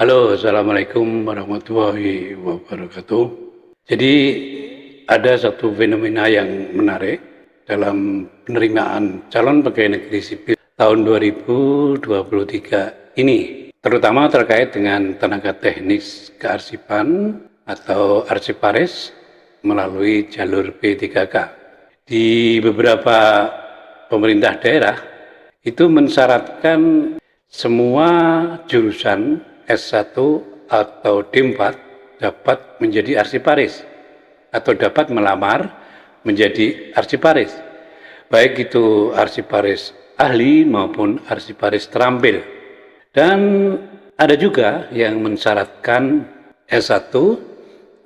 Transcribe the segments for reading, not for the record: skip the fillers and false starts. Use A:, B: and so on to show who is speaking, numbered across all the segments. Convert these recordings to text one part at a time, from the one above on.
A: Halo, Assalamualaikum warahmatullahi wabarakatuh. Jadi ada satu fenomena yang menarik dalam penerimaan calon pegawai negeri sipil tahun 2023 ini, terutama terkait dengan tenaga teknis kearsipan atau arsiparis melalui jalur P3K. Di beberapa pemerintah daerah itu mensyaratkan semua jurusan S1 atau D4 dapat menjadi arsiparis atau dapat melamar menjadi arsiparis, baik itu arsiparis ahli maupun arsiparis terampil. Dan ada juga yang mensyaratkan S1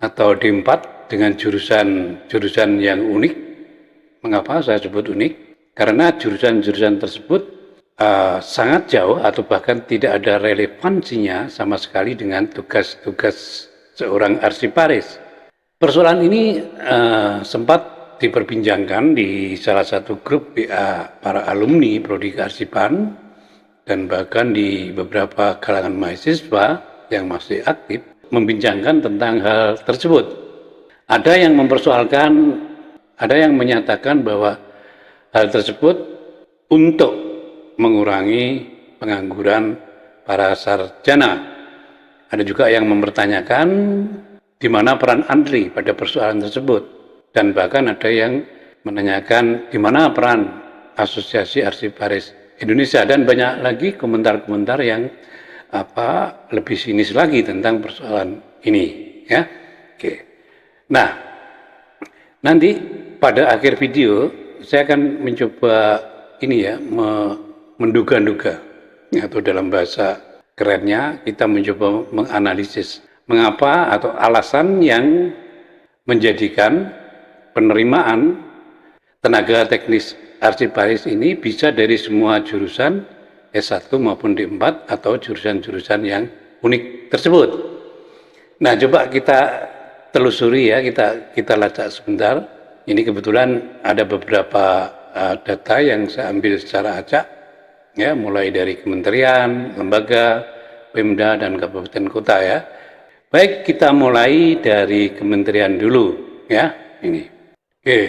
A: atau D4 dengan jurusan yang unik. Mengapa saya sebut unik? Karena jurusan-jurusan tersebut sangat jauh atau bahkan tidak ada relevansinya sama sekali dengan tugas-tugas seorang arsiparis. Persoalan ini sempat diperbincangkan di salah satu grup WA para alumni Prodi Kearsipan dan bahkan di beberapa kalangan mahasiswa yang masih aktif membincangkan tentang hal tersebut. Ada yang mempersoalkan, ada yang menyatakan bahwa hal tersebut untuk mengurangi pengangguran para sarjana. Ada juga yang mempertanyakan di mana peran ANRI pada persoalan tersebut, dan bahkan ada yang menanyakan di mana peran Asosiasi Arsiparis Indonesia, dan banyak lagi komentar-komentar yang lebih sinis lagi tentang persoalan ini, ya. Oke. Nah, nanti pada akhir video saya akan mencoba ini ya, menduga-duga, atau dalam bahasa kerennya kita mencoba menganalisis mengapa atau alasan yang menjadikan penerimaan tenaga teknis arsiparis ini bisa dari semua jurusan S1 maupun D4 atau jurusan-jurusan yang unik tersebut. Nah, coba kita telusuri ya, kita lacak sebentar. Ini kebetulan ada beberapa data yang saya ambil secara acak, ya, mulai dari kementerian, lembaga, Pemda, dan kabupaten kota ya. Baik, kita mulai dari kementerian dulu ya. Oke,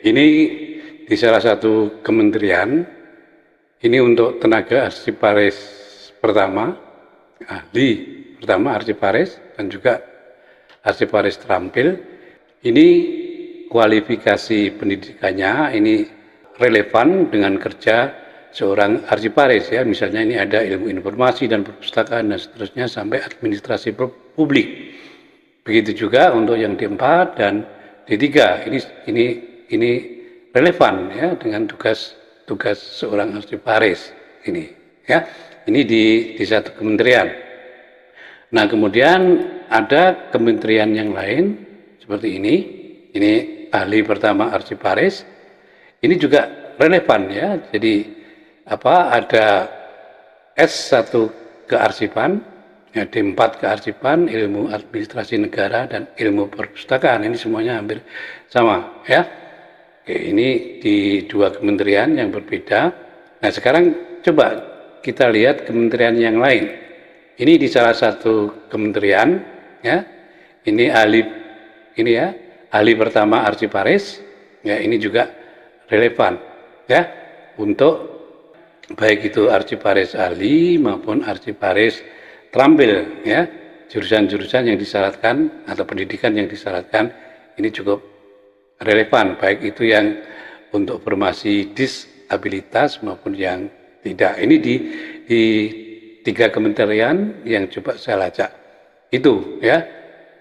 A: ini di salah satu kementerian, ini untuk tenaga arsiparis pertama, ahli pertama arsiparis, dan juga arsiparis terampil. Ini kualifikasi pendidikannya ini relevan dengan kerja seorang arsiparis ya. Misalnya ini ada ilmu informasi dan perpustakaan dan seterusnya sampai administrasi publik. Begitu juga untuk yang D4 dan D3. Ini relevan ya dengan tugas seorang arsiparis ini ya. Ini di satu kementerian. Nah, kemudian ada kementerian yang lain seperti ini. Ini ahli pertama arsiparis. Ini juga relevan ya. Jadi ada S1 kearsipan, ya, D4 kearsipan, ilmu administrasi negara, dan ilmu perpustakaan. Ini semuanya hampir sama ya. Oke, ini di dua kementerian yang berbeda. Nah, sekarang coba kita lihat kementerian yang lain. Ini di salah satu kementerian ya. Ini ahli pertama arsiparis, ya, ini juga relevan ya untuk baik itu arsiparis ahli maupun arsiparis terampil ya. Jurusan-jurusan yang disyaratkan atau pendidikan yang disyaratkan ini cukup relevan, baik itu yang untuk formasi disabilitas maupun yang tidak. Ini di tiga kementerian yang coba saya lacak itu ya.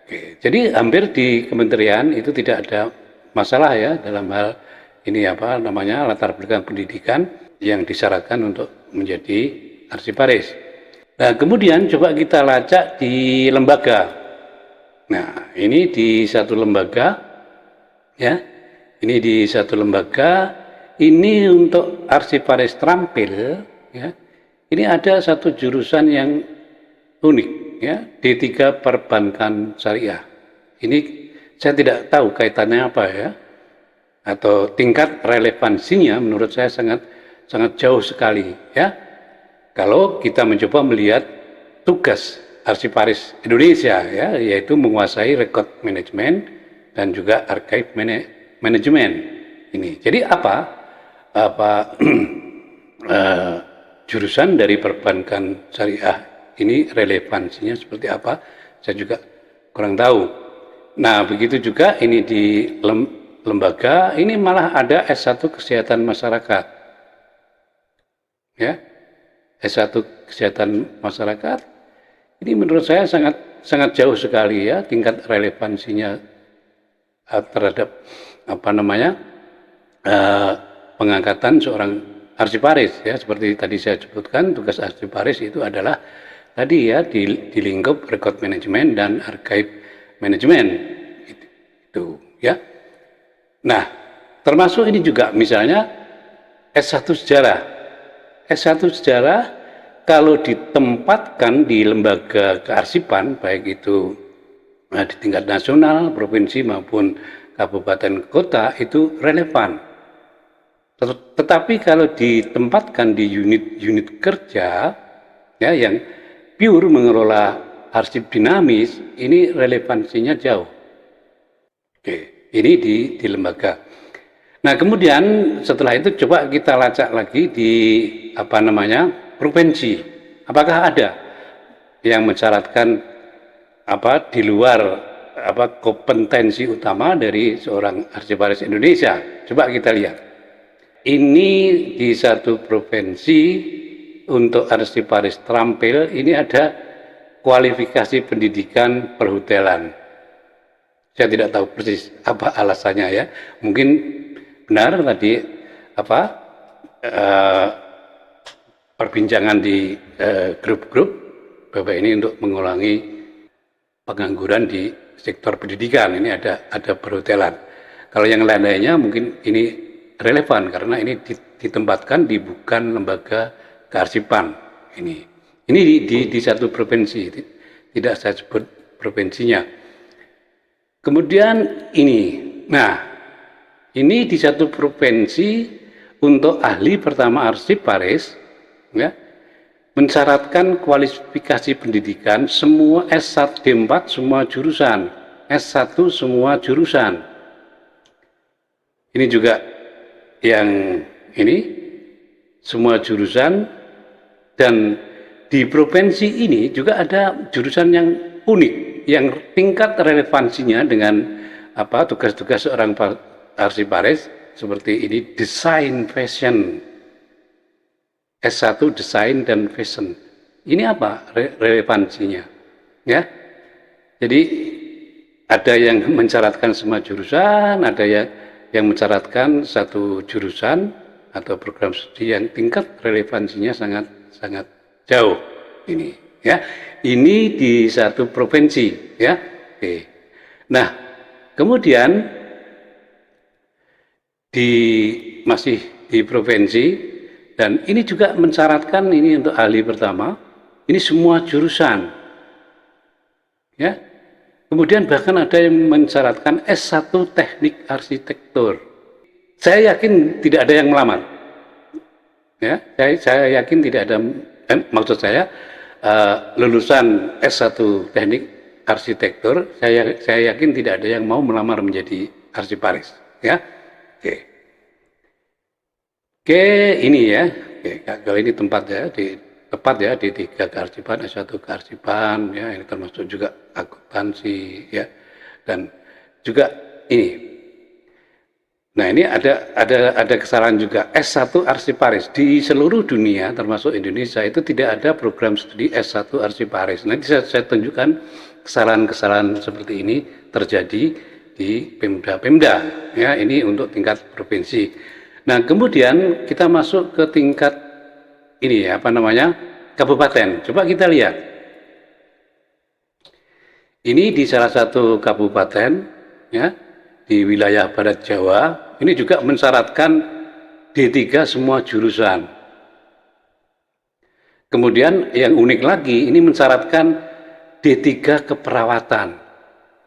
A: Oke, jadi hampir di kementerian itu tidak ada masalah ya dalam hal ini latar belakang pendidikan yang disyaratkan untuk menjadi arsiparis. Nah, kemudian coba kita lacak di lembaga. Nah, ini di satu lembaga ya. Ini di satu lembaga, ini untuk arsiparis terampil ya. Ini ada satu jurusan yang unik ya, D3 Perbankan Syariah. Ini saya tidak tahu kaitannya apa ya, atau tingkat relevansinya menurut saya sangat jauh sekali ya. Kalau kita mencoba melihat tugas arsiparis Indonesia, ya, yaitu menguasai record management dan juga archive management ini. Jadi apa jurusan dari perbankan syariah ini relevansinya seperti apa? Saya juga kurang tahu. Nah, begitu juga ini di lembaga ini malah ada S1 Kesehatan Masyarakat. Ya. S1 Kesehatan Masyarakat ini menurut saya sangat jauh sekali ya tingkat relevansinya terhadap pengangkatan seorang arsiparis ya, seperti tadi saya sebutkan, tugas arsiparis itu adalah tadi ya di lingkup record management dan archive management itu ya. Nah, termasuk ini juga misalnya S1 sejarah. S1 sejarah kalau ditempatkan di lembaga kearsipan baik itu di tingkat nasional, provinsi maupun kabupaten kota itu relevan. Tetapi kalau ditempatkan di unit-unit kerja ya yang pure mengelola arsip dinamis, ini relevansinya jauh. Oke, ini di lembaga. Nah, kemudian setelah itu coba kita lacak lagi di provinsi. Apakah ada yang mensyaratkan di luar kompetensi utama dari seorang arsiparis Indonesia? Coba kita lihat. Ini di satu provinsi untuk arsiparis terampil ini ada kualifikasi pendidikan perhotelan. Saya tidak tahu persis apa alasannya ya. Mungkin benar tadi perbincangan di grup-grup Bapak ini untuk mengulangi pengangguran di sektor pendidikan. Ini ada perhotelan. Kalau yang lain-lainnya mungkin ini relevan karena ini ditempatkan di bukan lembaga kearsipan ini. Ini di satu provinsi, tidak saya sebut provinsinya. Kemudian ini, nah ini di satu provinsi untuk ahli pertama arsiparis, ya, mensyaratkan kualifikasi pendidikan semua S1 D4 semua jurusan, S1 semua jurusan. Ini juga yang ini semua jurusan, dan di provinsi ini juga ada jurusan yang unik yang tingkat relevansinya dengan tugas-tugas seorang arsiparis seperti ini, desain fashion, S1 desain dan fashion. Ini apa relevansinya? Ya, jadi ada yang mensyaratkan semua jurusan, ada yang mensyaratkan satu jurusan atau program studi yang tingkat relevansinya sangat jauh ini ya. Ini di satu provinsi ya. Oke. Nah, kemudian masih di provinsi, dan ini juga mensyaratkan ini untuk ahli pertama ini semua jurusan ya. Kemudian bahkan ada yang mensyaratkan S1 teknik arsitektur. Saya yakin tidak ada yang melamar. Ya, saya yakin tidak ada, maksud saya lulusan S1 teknik arsitektur, saya yakin tidak ada yang mau melamar menjadi arsiparis. Ya, oke ini ya. Oke, kalau ini tepat ya di 3 kearsipan, S1 kearsipan ya, ini termasuk juga akuntansi ya, dan juga ini. Nah, ini ada kesalahan juga. S1 arsiparis di seluruh dunia termasuk Indonesia itu tidak ada program studi S1 arsiparis. Nanti saya tunjukkan kesalahan-kesalahan seperti ini terjadi di Pemda ya, ini untuk tingkat provinsi. Nah, kemudian kita masuk ke tingkat ini ya, kabupaten. Coba kita lihat. Ini di salah satu kabupaten ya, di wilayah Barat Jawa, ini juga mensyaratkan D3 semua jurusan. Kemudian yang unik lagi, ini mensyaratkan D3 keperawatan.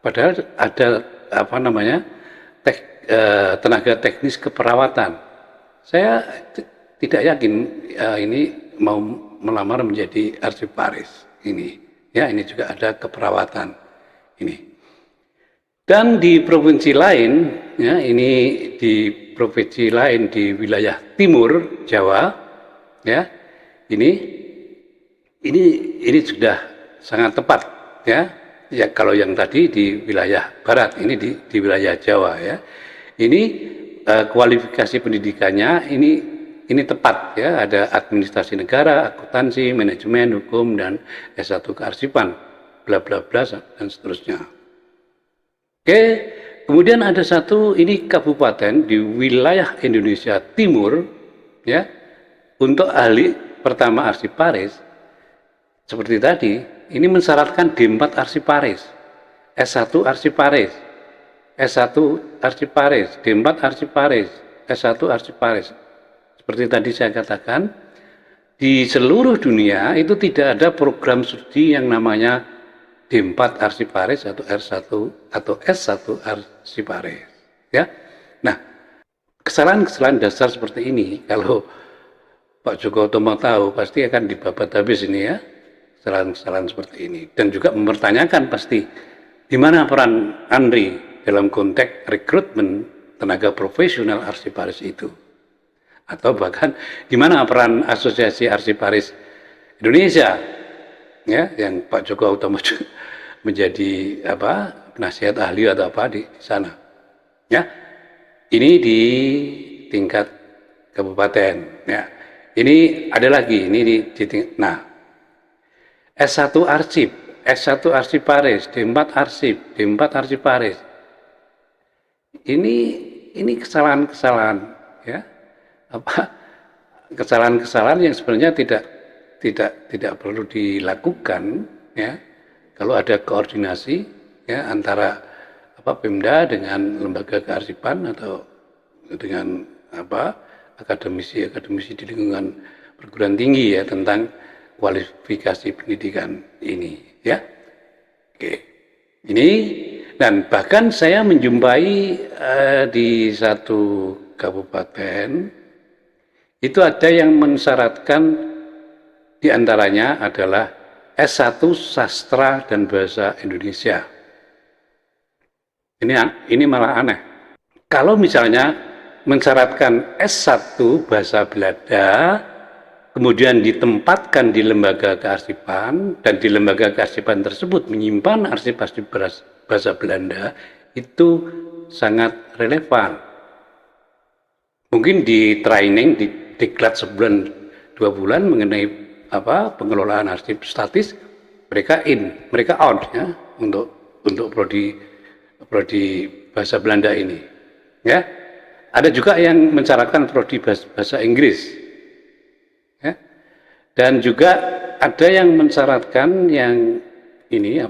A: Padahal ada tenaga teknis keperawatan. Saya tidak yakin ini mau melamar menjadi arsiparis ini Ya, ini juga ada keperawatan ini. Dan di provinsi lain, ya, ini di provinsi lain di wilayah timur Jawa, ya, ini sudah sangat tepat, ya. Ya, kalau yang tadi di wilayah barat, ini di wilayah Jawa, ya. Ini kualifikasi pendidikannya ini tepat, ya. Ada administrasi negara, akuntansi, manajemen, hukum, dan S1 kearsipan, bla bla bla dan seterusnya. Oke, kemudian ada satu ini kabupaten di wilayah Indonesia Timur, ya, untuk ahli pertama arsiparis. Seperti tadi, ini mensyaratkan D4 arsiparis, S1 arsiparis, S1 arsiparis, D4 arsiparis, S1 arsiparis. Seperti tadi saya katakan, di seluruh dunia itu tidak ada program studi yang namanya D4 arsiparis atau R1 atau S1 arsiparis, ya. Nah, kesalahan-kesalahan dasar seperti ini kalau Pak Joko mau tahu pasti akan dibabat habis ini, ya. Kesalahan-kesalahan seperti ini, dan juga mempertanyakan pasti di mana peran ANRI dalam konteks rekrutmen tenaga profesional arsiparis itu, atau bahkan di mana peran Asosiasi Arsiparis Indonesia, ya, yang Pak Joko Utomo menjadi penasihat ahli atau apa di sana, ya. Ini di tingkat kabupaten, ya. Ini ada lagi, ini di tingkat, nah, S1 arsip, S1 arsiparis, D4 arsip, D4 arsiparis. Ini kesalahan-kesalahan, ya. Kesalahan-kesalahan yang sebenarnya tidak perlu dilakukan, ya. Kalau ada koordinasi, ya, antara Pemda dengan lembaga kearsipan atau dengan akademisi di lingkungan perguruan tinggi, ya, tentang kualifikasi pendidikan ini, ya. Oke, ini, dan bahkan saya menjumpai di satu kabupaten itu ada yang mensyaratkan diantaranya adalah S1 Sastra dan Bahasa Indonesia. Ini malah aneh. Kalau misalnya mensyaratkan S1 Bahasa Belanda, kemudian ditempatkan di lembaga kearsipan, dan di lembaga kearsipan tersebut menyimpan arsip-arsip bahasa Belanda, itu sangat relevan. Mungkin di training, di diklat sebulan 2 bulan mengenai pengelolaan arsip statis, mereka out, ya, untuk prodi bahasa Belanda ini, ya. Ada juga yang mensyaratkan prodi bahasa Inggris, ya. Dan juga ada yang mensyaratkan yang ini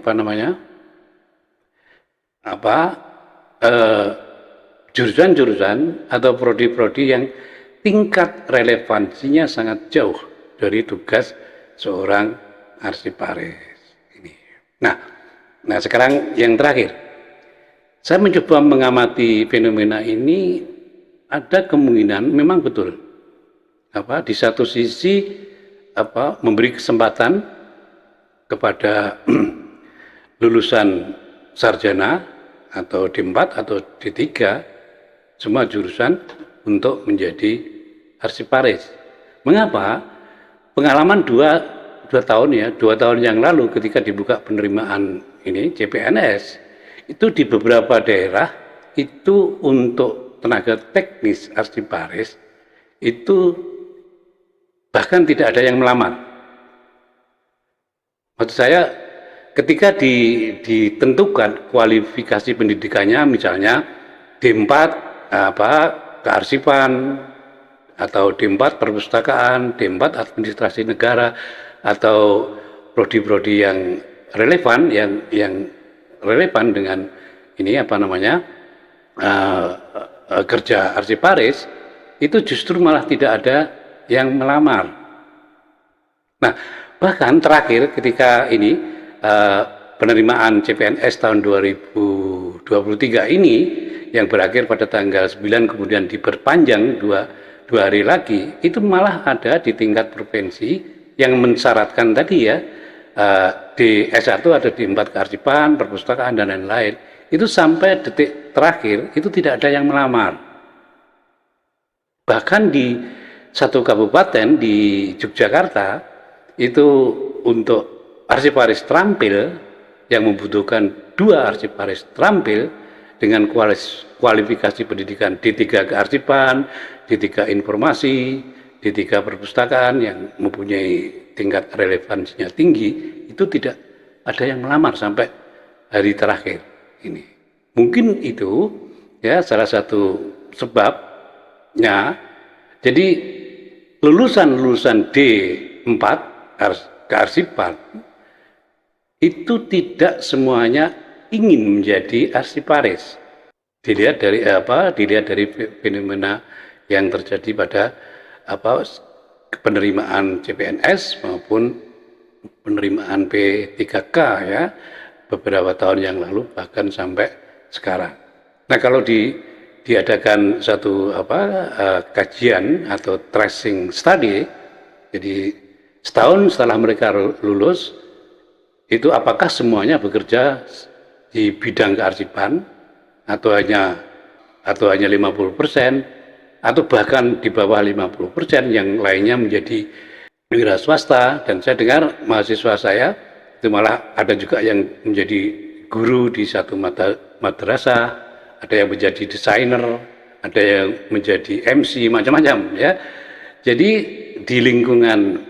A: jurusan-jurusan atau prodi-prodi yang tingkat relevansinya sangat jauh dari tugas seorang arsiparis ini. Nah sekarang yang terakhir, saya mencoba mengamati fenomena ini. Ada kemungkinan memang betul, di satu sisi memberi kesempatan kepada lulusan sarjana atau D4 atau D3 semua jurusan untuk menjadi arsiparis. Mengapa? Pengalaman 2 tahun, ya, 2 tahun yang lalu ketika dibuka penerimaan ini CPNS, itu di beberapa daerah itu untuk tenaga teknis arsiparis itu bahkan tidak ada yang melamar. Maksud saya, ketika ditentukan kualifikasi pendidikannya, misalnya D4 kearsipan atau D4 perpustakaan, D4 administrasi negara, atau prodi-prodi yang relevan, yang relevan dengan ini kerja arsiparis, itu justru malah tidak ada yang melamar. Nah, bahkan terakhir ketika ini penerimaan CPNS tahun 2023 ini yang berakhir pada tanggal 9 kemudian diperpanjang dua hari lagi, itu malah ada di tingkat provinsi yang mensyaratkan tadi, ya, di S1 ada di 4 kearsipan, perpustakaan dan lain-lain. Itu sampai detik terakhir itu tidak ada yang melamar. Bahkan di satu kabupaten di Yogyakarta itu untuk arsiparis terampil yang membutuhkan 2 arsiparis terampil dengan kualifikasi pendidikan D3 kearsipan, D3 informasi, D3 perpustakaan yang mempunyai tingkat relevansinya tinggi, itu tidak ada yang melamar sampai hari terakhir ini. Mungkin itu ya salah satu sebabnya. Jadi lulusan D4 kearsipan itu tidak semuanya ingin menjadi arsiparis. Dilihat dari Dilihat dari fenomena yang terjadi pada penerimaan CPNS maupun penerimaan P3K ya beberapa tahun yang lalu bahkan sampai sekarang. Nah, kalau diadakan satu kajian atau tracing study, jadi setahun setelah mereka lulus itu apakah semuanya bekerja di bidang kearsipan atau hanya 50% atau bahkan di bawah 50%, yang lainnya menjadi wira swasta. Dan saya dengar mahasiswa saya itu malah ada juga yang menjadi guru di satu madrasah, ada yang menjadi desainer, ada yang menjadi MC, macam-macam ya. Jadi di lingkungan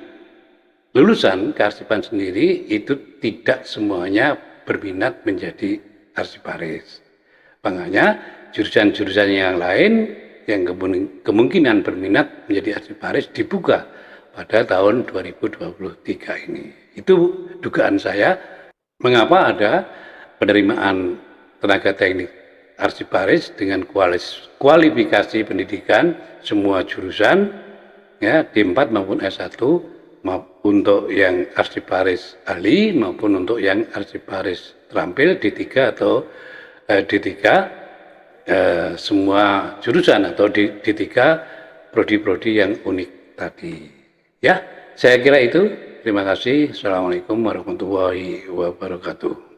A: lulusan kearsipan sendiri itu tidak semuanya berminat menjadi arsiparis. Makanya jurusan-jurusan yang lain yang kemungkinan berminat menjadi arsiparis dibuka pada tahun 2023 ini. Itu dugaan saya mengapa ada penerimaan tenaga teknik arsiparis dengan kualifikasi pendidikan semua jurusan ya D4 maupun S1 untuk yang arsiparis ahli maupun untuk yang arsiparis terampil D3 atau D3 semua jurusan atau D3 prodi-prodi yang unik tadi. Ya, saya kira itu. Terima kasih. Assalamualaikum warahmatullahi wabarakatuh.